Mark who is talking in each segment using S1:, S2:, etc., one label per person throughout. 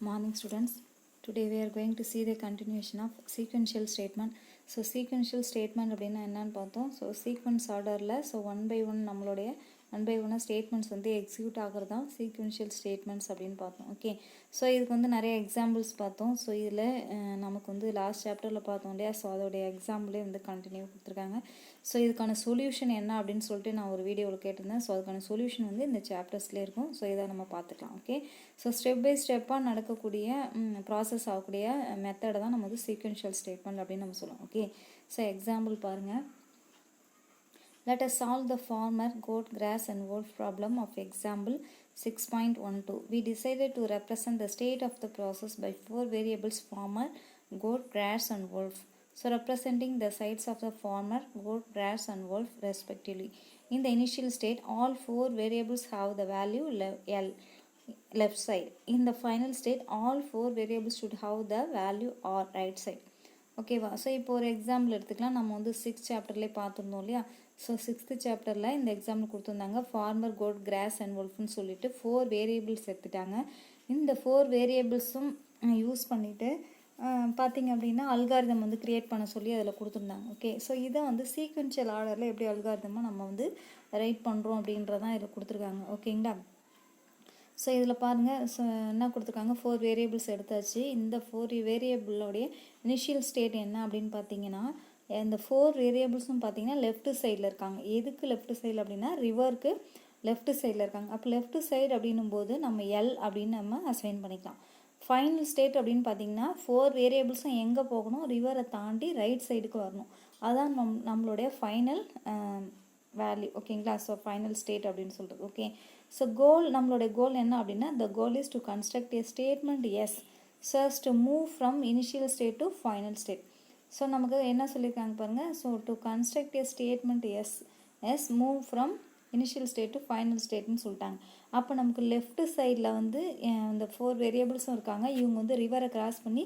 S1: Morning students. Today we are going to see the continuation of sequential statement. So sequential statement அப்படின்னா என்னன்னு பார்த்தோம். So sequence ஆர்டரில் one by one நம்மளுடைய one by ஒன்னாக statements execute ஆகிறது தான் sequential statements அப்படின்னு பார்த்தோம். ஓகே, ஸோ இதுக்கு நிறைய எக்ஸாம்பிள்ஸ் பார்த்தோம். ஸோ இதில் நமக்கு லாஸ்ட் சாப்டரில் பார்த்தோம் இல்லையா. ஸோ அதோடைய எக்ஸாம்பிளே கண்டினியூ கொடுத்துருக்காங்க. ஸோ இதுக்கான சொல்யூஷன் என்ன அப்படின்னு சொல்லிட்டு நான் ஒரு வீடியோவில் கேட்டிருந்தேன். ஸோ அதுக்கான சொல்யூஷன் இந்த சாப்டர்ஸ்லேயே இருக்கும். ஸோ இதை நம்ம பார்த்துக்கலாம். ஓகே, ஸோ ஸ்டெப் பை ஸ்டெப்பாக நடக்கக்கூடிய ப்ராசஸ் ஆகக்கூடிய மெத்தடை தான் நம்ம சீக்வென்ஷியல் ஸ்டேட்மெண்ட் அப்படின்னு நம்ம சொல்லுவோம். ஓகே, ஸோ எக்ஸாம்பிள் பாருங்கள். Let us solve the farmer, goat, grass and wolf problem of example 6.12. We decided to represent the state of the process by 4 variables: farmer, goat, grass and wolf. So representing the sides of the farmer, goat, grass and wolf respectively. In the initial state, all 4 variables have the value L left side. In the final state, all 4 variables should have the value R right side. ஓகேவா. So இப்போ ஒரு example எடுத்துக்கலாம். நம்ம 6th சாப்டர்லேயே பார்த்துருந்தோம் இல்லையா. So 6th சாப்டரில் இந்த example கொடுத்துருந்தாங்க. ஃபார்மர், கோட், கிராஸ் அண்ட் wolfன்னு சொல்லிட்டு 4 வேரியபிள்ஸ் எடுத்துட்டாங்க. இந்த 4 வேரியபிள்ஸும் யூஸ் பண்ணிவிட்டு பார்த்திங்க அப்படின்னா அல்காரிதம் க்ரியேட் பண்ண சொல்லி அதில் கொடுத்துருந்தாங்க. ஓகே, ஸோ இதை சீக்வென்ஷியல் ஆர்டரில் எப்படி அல்காரிதமாக நம்ம ரைட் பண்ணுறோம் அப்படின்றதான் இதில் கொடுத்துருக்காங்க. ஓகேங்களா. ஸோ இதில் பாருங்கள். ஸோ என்ன கொடுத்துருக்காங்க, 4 வேரியபிள்ஸ் எடுத்தாச்சு. இந்த 4 வேரியபிளோடைய இனிஷியல் ஸ்டேட் என்ன அப்படின்னு பார்த்தீங்கன்னா, இந்த 4 வேரியபிள்ஸும் பார்த்தீங்கன்னா லெஃப்ட் சைடில் இருக்காங்க. எதுக்கு லெஃப்ட் சைடில் அப்படின்னா ரிவருக்கு லெஃப்ட் சைடில் இருக்காங்க. அப்போ லெஃப்ட் சைடு அப்படின்னும் போது நம்ம எல் அப்படின்னு நம்ம அசைன் பண்ணிக்கலாம். ஃபைனல் ஸ்டேட் அப்படின்னு பார்த்தீங்கன்னா 4 வேரியபிள்ஸும் எங்கே போகணும், ரிவரை தாண்டி ரைட் சைடுக்கு வரணும். அதுதான் நம்மளுடைய ஃபைனல் வேல்யூ. ஓகேங்களா. ஸோ ஃபைனல் ஸ்டேட் அப்படின்னு சொல்கிறது. ஓகே, ஸோ கோல், நம்மளுடைய கோல் என்ன அப்படின்னா, the goal is to construct a statement S so as to move from initial state to final state. So நமக்கு என்ன சொல்லியிருக்காங்க பாருங்கள். So to construct a statement S move from initial state to final ஸ்டேட்னு சொல்லிட்டாங்க. அப்போ நமக்கு left சைடில் இந்த 4 வேரியபிள்ஸும் இருக்காங்க. இவங்க ரிவரை கிராஸ் பண்ணி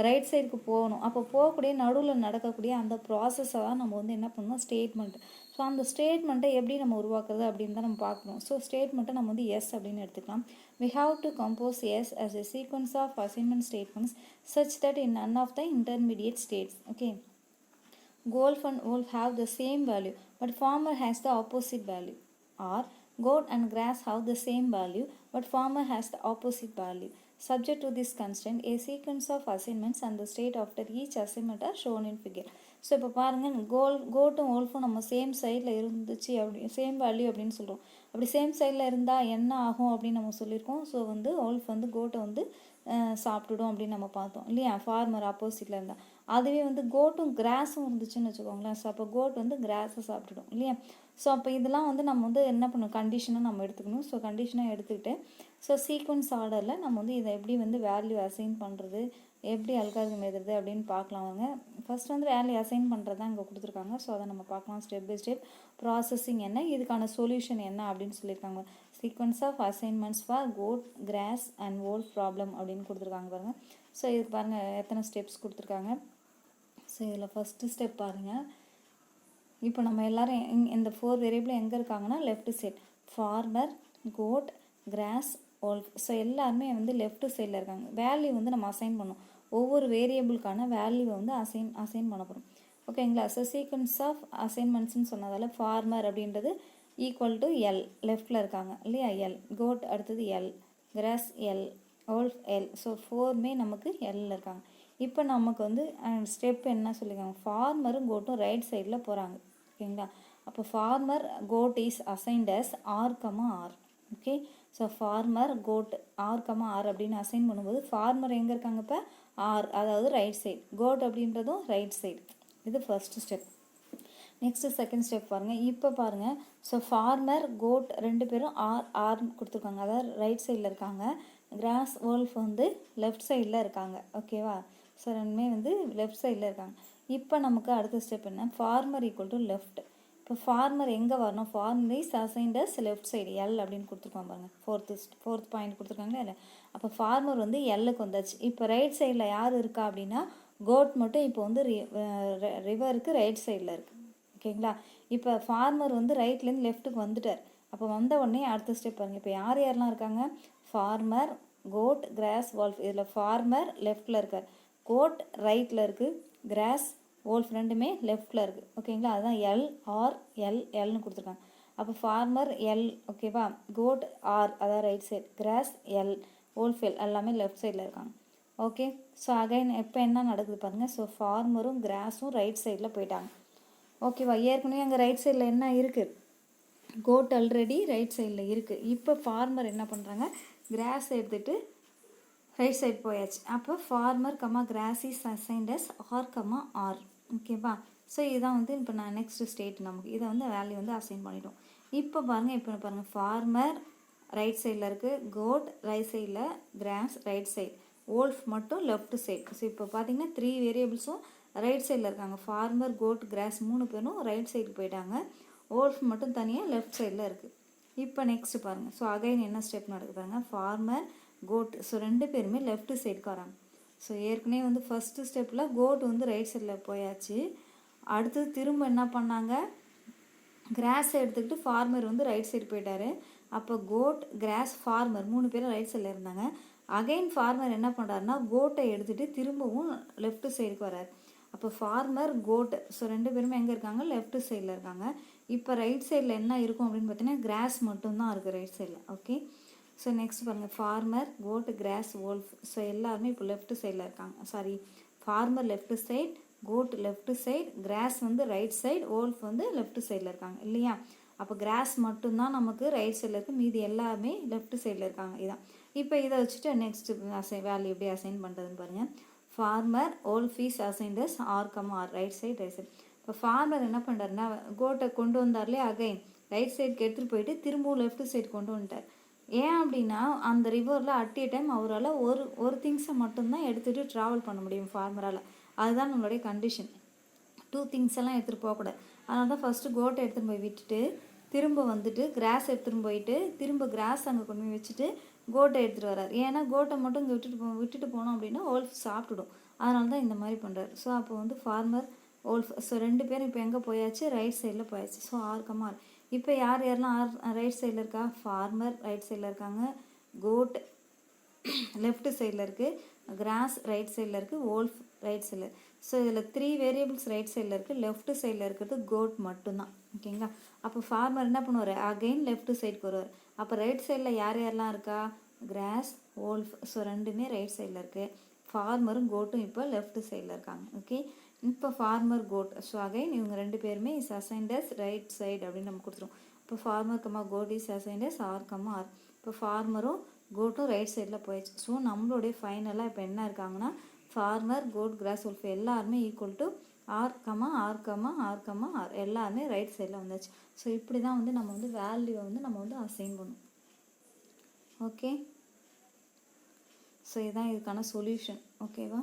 S1: ரைட் சைடுக்கு போகணும். அப்போ போகக்கூடிய நடுவில் நடக்கக்கூடிய அந்த ப்ராசஸை தான் நம்ம என்ன பண்ணணும், ஸ்டேட்மெண்ட். ஸோ அந்த ஸ்டேட்மெண்ட்டை எப்படி நம்ம உருவாக்குறது அப்படின்னு தான் நம்ம பார்க்கணும். ஸோ ஸ்டேட்மெண்ட்டை நம்ம எஸ் அப்படின்னு எடுத்துக்கலாம். We have to compose S as a sequence of assignment statements such that in none of the intermediate states. Okay, golf and wolf have the same value but farmer has the opposite value. Or goat and grass have the same value but farmer has the opposite value. Subject to this constraint, a sequence of assignments and the state after each assignment are shown in figure. So இப்போ பாருங்கள், கோட்டும் wolfம் நம்ம same சைடில் இருந்துச்சு அப்படி same value அப்படின்னு சொல்கிறோம். அப்படி same சைடில் இருந்தால் என்ன ஆகும் அப்படின்னு நம்ம சொல்லியிருக்கோம். ஸோ wolf கோட்டை சாப்பிட்டுடும் அப்படின்னு நம்ம பார்த்தோம் இல்லையா. ஃபார்மர் ஆப்போசிட்டில் இருந்தால். அதுவே கோட்டும் கிராஸும் இருந்துச்சுன்னு வச்சுக்கோங்களேன். ஸோ அப்போ கோட் கிராஸை சாப்பிட்டுடும் இல்லையா. ஸோ அப்போ இதெல்லாம் நம்ம என்ன பண்ணணும், கண்டிஷனாக நம்ம எடுத்துக்கணும். ஸோ கண்டிஷனாக எடுத்துக்கிட்டு ஸோ சீக்வன்ஸ் ஆர்டரில் நம்ம இதை எப்படி வேல்யூ அசைன் பண்ணுறது, எப்படி அல்காரிதம் எழுதுறது அப்படின்னு பார்க்கலாம். வாங்க, ஃபர்ஸ்ட் வேல்யூ அசைன் பண்ணுறது தான் இங்கே கொடுத்துருக்காங்க. ஸோ அதை நம்ம பார்க்கலாம். ஸ்டெப் பை ஸ்டெப் ப்ராசஸிங் என்ன, இதுக்கான சொல்யூஷன் என்ன அப்படின்னு சொல்லியிருக்காங்க. Sequence of assignments for goat, grass and wolf problem அப்படின்னு கொடுத்துருக்காங்க பாருங்கள். ஸோ இதுக்கு பாருங்கள் எத்தனை ஸ்டெப்ஸ் கொடுத்துருக்காங்க. ஸோ இதில் ஃபஸ்ட்டு ஸ்டெப் பாருங்கள். இப்போ நம்ம எல்லோரும் இந்த 4 வேரியபிள் எங்கே இருக்காங்கன்னா left side. Farmer, goat, grass, wolf. So எல்லாருமே லெஃப்ட் சைடில் இருக்காங்க. வேல்யூ நம்ம அசைன் பண்ணோம். ஒவ்வொரு வேரியபிளுக்கான வேல்யூவை அசைன் பண்ண போகிறோம். ஓகேங்களா. ஸோ சீக்வன்ஸ் ஆஃப் அசைன்மெண்ட்ஸ்னு சொன்னதால் ஃபார்மர் அப்படின்றது ஈக்குவல் டு எல், லெஃப்டில் இருக்காங்க இல்லையா. எல், கோட் அடுத்தது L, grass L, wolf L. ஸோ 4மே நமக்கு எல்லில் இருக்காங்க. இப்போ நமக்கு ஸ்டெப் என்ன சொல்லியிருக்காங்க, ஃபார்மரும் கோட்டும் ரைட் சைடில் போகிறாங்க. ஓகேங்களா. அப்போ farmer goat is assigned as R, okay. So farmer goat R, அப்படின்னு அசைன் பண்ணும்போது ஃபார்மர் எங்கே இருக்காங்க இப்போ ஆர், அதாவது ரைட் சைடு. கோட் அப்படின்றதும் ரைட் சைடு. இது first step. Next second step பாருங்கள். இப்போ பாருங்கள். ஸோ ஃபார்மர், கோட் ரெண்டு பேரும் ஆர்னு கொடுத்துருக்காங்க, அதாவது ரைட் சைடில் இருக்காங்க. கிராஸ், wolf லெஃப்ட் சைடில் இருக்காங்க. ஓகேவா. ஸோ ரெண்டுமே லெஃப்ட் சைடில் இருக்காங்க. இப்போ நமக்கு அடுத்த ஸ்டெப் என்ன, ஃபார்மர் ஈக்குவல் டு லெஃப்ட். இப்போ ஃபார்மர் எங்கே வரணும், farmer is assigned as left side, L அப்படின்னு கொடுத்துருக்கோம் பாருங்கள். ஃபோர்த் பாயிண்ட் கொடுத்துருக்காங்களே இல்லை. அப்போ ஃபார்மர் எல்லுக்கு வந்தாச்சு. இப்போ ரைட் சைடில் யார் இருக்கா அப்படின்னா கோட் மட்டும் இப்போ ரிவருக்கு ரைட் சைடில் இருக்குது. ஓகேங்களா. இப்போ ஃபார்மர் ரைட்லேருந்து லெஃப்ட்டுக்கு வந்துட்டார். அப்போ வந்த உடனே அடுத்த ஸ்டெப் பாருங்கள். இப்போ யாரெல்லாம் இருக்காங்க, ஃபார்மர், கோட் கிராஸ் wolf. இதில் ஃபார்மர் லெஃப்டில் இருக்கார், கோட் ரைட்டில் இருக்குது, கிராஸ் wolf ரெண்டுமே லெஃப்டில் இருக்குது. ஓகேங்களா, அதுதான் எல்னு கொடுத்துருக்காங்க. அப்போ ஃபார்மர் எல், ஓகேவா, கோட் ஆர் அதாவது right side, cross L, wolf L, எல்லாமே லெஃப்ட் சைடில் இருக்காங்க. ஓகே, ஸோ அகைன் இப்போ என்ன நடக்குது பாருங்கள். ஸோ ஃபார்மரும் கிராஸும் ரைட் சைடில் போயிட்டாங்க. ஓகேவா, ஏற்கனவே அங்கே ரைட் சைடில் என்ன இருக்குது, கோட் ஆல்ரெடி ரைட் சைடில் இருக்குது. இப்போ ஃபார்மர் என்ன பண்ணுறாங்க, கிராஸ் எடுத்துகிட்டு ரைட் சைடு போயாச்சு. அப்போ farmer grass is assigned as R. ஓகேவா, ஸோ இதுதான் வந்து இப்போ நான் நெக்ஸ்ட் ஸ்டேட், நமக்கு இதை வந்து வேல்யூ வந்து அசைன் பண்ணிட்டோம். இப்போ பாருங்கள், ஃபார்மர் ரைட் சைடில் இருக்குது, கோட் ரைட் சைடில், கிராஸ் ரைட் சைடு, wolf மட்டும் லெஃப்ட் சைடு. ஸோ இப்போ பார்த்தீங்கன்னா 3 வேரியபிள்ஸும் ரைட் சைடில் இருக்காங்க. ஃபார்மர், கோட், கிராஸ் 3 பேரும் ரைட் சைடு போயிட்டாங்க, wolf மட்டும் தனியாக லெஃப்ட் சைடில் இருக்குது. இப்போ நெக்ஸ்ட் பாருங்கள். ஸோ அகைன் என்ன ஸ்டெப் நடக்குது பாருங்கள், ஃபார்மர், கோட், ஸோ 2 பேருமே லெஃப்ட் சைடுக்கு வராங்க. ஸோ ஏற்கனவே வந்து ஃபஸ்ட்டு ஸ்டெப்பில் கோட் வந்து ரைட் சைடில் போயாச்சு. அடுத்தது திரும்ப என்ன பண்ணாங்க, கிராஸ் எடுத்துக்கிட்டு ஃபார்மர் வந்து ரைட் சைடு போயிட்டாரு. அப்போ கோட், கிராஸ், ஃபார்மர் 3 பேரும் ரைட் சைடில் இருந்தாங்க. அகைன் ஃபார்மர் என்ன பண்ணுறாருன்னா கோட்டை எடுத்துகிட்டு திரும்பவும் லெஃப்ட் சைடுக்கு வராரு. அப்போ ஃபார்மர், கோட், ஸோ 2 பேருமே எங்கே இருக்காங்க, லெஃப்ட் சைடில் இருக்காங்க. இப்போ ரைட் சைடில் என்ன இருக்கும் அப்படின்னு பார்த்தீங்கன்னா கிராஸ் மட்டும்தான் இருக்குது ரைட் சைடில். ஓகே, ஸோ நெக்ஸ்ட் பாருங்கள், farmer, goat, grass, wolf, so எல்லாருமே இப்போ லெஃப்ட் சைடில் இருக்காங்க. Sorry, farmer left side, goat left side, grass வந்து ரைட் சைடு, wolf வந்து லெஃப்ட் சைடில் இருக்காங்க இல்லையா. அப்போ கிராஸ் மட்டும்தான் நமக்கு ரைட் சைடில் இருக்குது, மீதி எல்லாமே லெஃப்ட் சைடில் இருக்காங்க. இதான் இப்போ இதை வச்சுட்டு நெக்ஸ்ட் வேல்யூ எப்படி அசைன் பண்ணுறதுன்னு பாருங்கள். Farmer, wolf is assigned as r, right side. இப்போ ஃபார்மர் என்ன பண்ணுறாருன்னா கோட்டை கொண்டு வந்தார்லே அகைன் ரைட் சைடுக்கு எடுத்துகிட்டு போயிட்டு திரும்பவும் லெஃப்ட் சைடு கொண்டு வந்துட்டார். ஏன் அப்படின்னா அந்த ரிவரில் அட் ஏ டைம் அவரால் ஒரு திங்ஸை மட்டும்தான் எடுத்துகிட்டு ட்ராவல் பண்ண முடியும் ஃபார்மரால். அதுதான் நம்மளுடைய கண்டிஷன். 2 திங்ஸ் எல்லாம் எடுத்துகிட்டு போகக்கூடாது. அதனால தான் ஃபஸ்ட்டு கோட்டை எடுத்துகிட்டு போய் விட்டுட்டு திரும்ப வந்துட்டு கிராஸ் எடுத்துகிட்டு போயிட்டு திரும்ப கிராஸ் அங்கே கொண்டு போய் வச்சுட்டு கோட்டை எடுத்துகிட்டு வர்றாரு. ஏன்னா கோட்டை மட்டும் இங்கே விட்டுட்டு போனோம் அப்படின்னா wolf சாப்பிட்டுடும். அதனால தான் இந்த மாதிரி பண்ணுறாரு. ஸோ அப்போ வந்து ஃபார்மர், wolf, ஸோ 2 பேரும் இப்போ எங்கே போயாச்சு, ரைட் சைடில் போயாச்சு. So R. இப்போ யாரெல்லாம் ரைட் சைடில் இருக்கா, ஃபார்மர் ரைட் சைடில் இருக்காங்க, கோட் லெஃப்ட் சைடில் இருக்குது, கிராஸ் ரைட் சைடில் இருக்குது, wolf ரைட் சைடில். ஸோ இதில் 3 வேரியபிள்ஸ் ரைட் சைடில் இருக்குது, லெஃப்ட் சைடில் இருக்கிறது கோட் மட்டும்தான். ஓகேங்களா, அப்போ ஃபார்மர் என்ன பண்ணுவார், அகெயின் லெஃப்ட் சைடுக்கு வருவார். அப்போ ரைட் சைடில் யாரெல்லாம் இருக்கா, கிராஸ், wolf, ஸோ 2மே ரைட் சைடில் இருக்குது. ஃபார்மரும் கோட்டும் இப்போ லெஃப்ட் சைடில் இருக்காங்க. ஓகே, இப்போ ஃபார்மர், கோட், ஸோ அகைன் இவங்க 2 பேருமே is assigned as right side அப்படின்னு நம்ம கொடுத்துருவோம். இப்போ farmer, goat is assigned as R. இப்போ ஃபார்மரும் கோட்டும் ரைட் சைடில் போயிடுச்சு. ஸோ நம்மளுடைய ஃபைனலாக இப்போ என்ன இருக்காங்கன்னா ஃபார்மர், கோட், கிராஸ், wolf எல்லாருமே ஈக்குவல் டு ஆர், எல்லாருமே ரைட் சைடில் வந்தாச்சு. ஸோ இப்படி தான் வந்து நம்ம வந்து வேல்யூவை வந்து நம்ம வந்து அசைன் பண்ணும். ஓகே, ஸோ இதுதான் இதுக்கான சொல்யூஷன். ஓகேவா,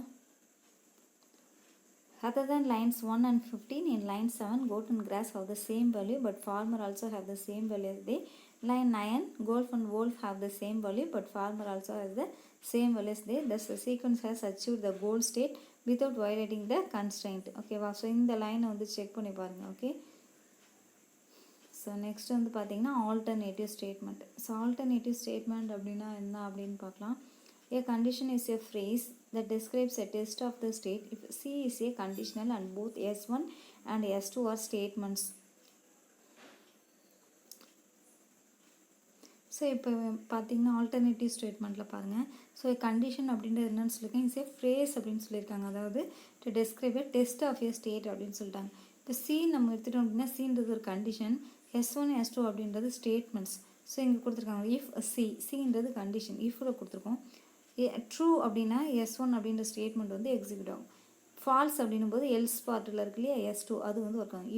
S1: other than lines 1 and 15, in line 7 goat and grass have the same value but farmer also have the same value as they. Line 9 goat and wolf have the same value but farmer also has the same value as they. Thus the sequence has achieved the goal state without violating the constraint. Okay வா, so இந்த லைனை வந்து check பண்ணி பாருங்கள். Okay, so next வந்து பார்த்தீங்கன்னா alternative statement. So alternative statement அப்படின்னா என்ன அப்படின்னு பார்க்கலாம். A condition is a phrase that describes a test of the state if C is a conditional and both S1 and S2 are statements. So இப்போ பார்த்தீங்கன்னா alternative ஸ்டேட்மெண்ட்டில் பாருங்கள். So condition அப்படின்றது என்னன்னு சொல்லியிருக்கேன், இஸ் ஏ ஃப்ரேஸ் அப்படின்னு சொல்லியிருக்காங்க. அதாவது to describe a test of a state அப்படின்னு சொல்லிட்டாங்க. இப்போ சி நம்ம எடுத்துகிட்டோம் அப்படின்னா சின்றது ஒரு கண்டிஷன், S1 S2 அப்படின்றது ஸ்டேட்மெண்ட்ஸ். ஸோ இங்கே கொடுத்துருக்காங்க இஃப் சின்றது கண்டிஷன், இஃபில் கொடுத்துருக்கோம். ட்ரூ அப்படின்னா S1 அப்படின்ற ஸ்டேட்மெண்ட் வந்து எக்ஸிக்யூட் ஆகும். ஃபால்ஸ் அப்படின்னும் போது எல்ஸ் பார்ட்டில் இருக்கு இல்லையா S2 அது வந்து ஒர்க் ஆகும்.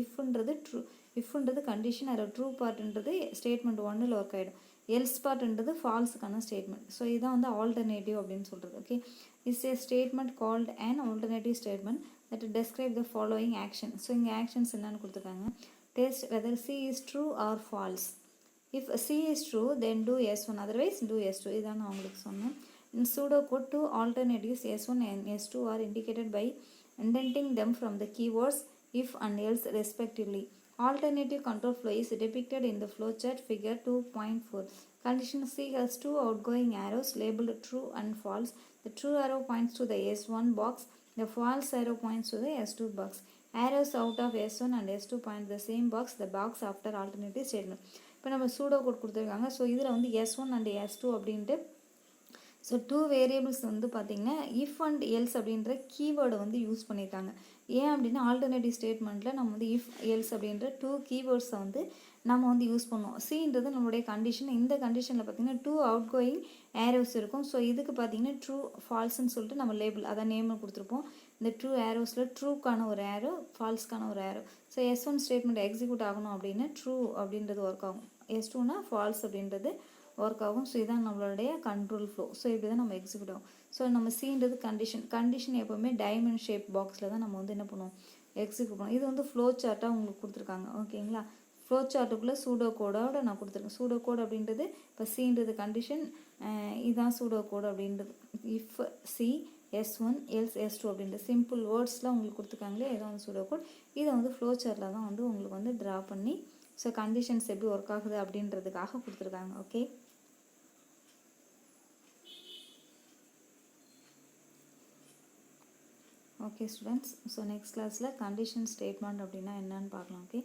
S1: இஃப்ன்றது கண்டிஷன், அதில் ட்ரூ பார்ட்ன்றது ஸ்டேட்மெண்ட் 1ல் ஒர்க் ஆகிடும். எல்ஸ் பார்ட்ன்றது ஃபால்ஸுக்கான ஸ்டேட்மெண்ட். ஸோ இதான் வந்து ஆல்டர்னேட்டிவ் அப்படின்னு சொல்கிறது. Okay, is a statement called and alternative statement that describe the following action. So இங்கே ஆக்ஷன்ஸ் என்னன்னு கொடுத்துருக்காங்க. Test whether C is true or false. If C is true then do S1, otherwise do S2. இதான் நான் உங்களுக்கு சொன்னேன். In pseudocode, two alternatives S1 and S2 are indicated by indenting them from the keywords if and else respectively. Alternative control flow is depicted in the flowchart figure 2.4. Condition C has two outgoing arrows labeled true and false. The true arrow points to the S1 box. The false arrow points to the S2 box. Arrows out of S1 and S2 point the same box. The box after alternative statement. இப்போ நம்ம pseudo code கொடுத்துருக்காங்க. So இதில் வந்து S1 and S2 அப்படின்ட்டு so two variables வந்து பார்த்திங்கன்னா if and else அப்படின்ற கீவேர்டை வந்து யூஸ் பண்ணியிருக்காங்க. ஏன் அப்படின்னா ஆல்டர்னேட்டிவ் ஸ்டேட்மெண்ட்டில் நம்ம வந்து இஃப் எல்ஸ் அப்படின்ற டூ கீவேர்ட்ஸை வந்து நம்ம வந்து யூஸ் பண்ணுவோம். சின்றது நம்மளுடைய கண்டிஷன். இந்த கண்டிஷனில் பார்த்திங்கன்னா டூ அவுட் கோயிங் ஏரோஸ் இருக்கும். ஸோ இதுக்கு பார்த்திங்கன்னா ட்ரூ ஃபால்ஸ்ன்னு சொல்லிட்டு நம்ம லேபிள் அதை நேம் கொடுத்துருப்போம். இந்த ட்ரூ ஏரோஸில் ட்ரூக்கான ஒரு ஏரோ, ஃபால்ஸ்க்கான ஒரு aero. So S1 statement execute ஆகணும் அப்படின்னா ட்ரூ அப்படின்றது ஒர்க் ஆகும். S2னா ஃபால்ஸ் அப்படின்றது ஒர்க் ஆகும். ஸோ இதான் நம்மளுடைய கண்ட்ரோல் ஃப்ளோ. ஸோ இப்படி தான் நம்ம எக்ஸிக்யூட் ஆகும். ஸோ நம்ம சீன்றது கண்டிஷன் எப்போவுமே டைமண்ட் ஷேப் பாக்ஸில் தான் நம்ம வந்து என்ன பண்ணுவோம், எக்ஸிக்யூட் பண்ணுவோம். இது வந்து ஃப்ளோ சார்ட்டாக உங்களுக்கு கொடுத்துருக்காங்க. ஓகேங்களா, ஃப்ளோ சார்ட்டுக்குள்ளே சூடோ கோடோட நான் கொடுத்துருக்கேன். சூடோ கோட் அப்படின்றது இப்போ சீன்றது கண்டிஷன், இதுதான் சூடோ கோட் அப்படின்றது. If C S1 else S2 அப்படின்றது சிம்பிள் வேர்ட்ஸில் உங்களுக்கு கொடுத்துருக்காங்களே, இதான் வந்து சூடோ கோட். இதை வந்து ஃப்ளோ சார்ட்டில் தான் வந்து உங்களுக்கு வந்து ட்ரா பண்ணி ஸோ கண்டிஷன்ஸ் எப்படி ஒர்க் ஆகுது அப்படின்றதுக்காக கொடுத்துருக்காங்க. Okay, okay students. So next கிளாஸில் கண்டிஷன் ஸ்டேட்மெண்ட் அப்படின்னா என்னன்னு பார்க்கலாம். ஓகே.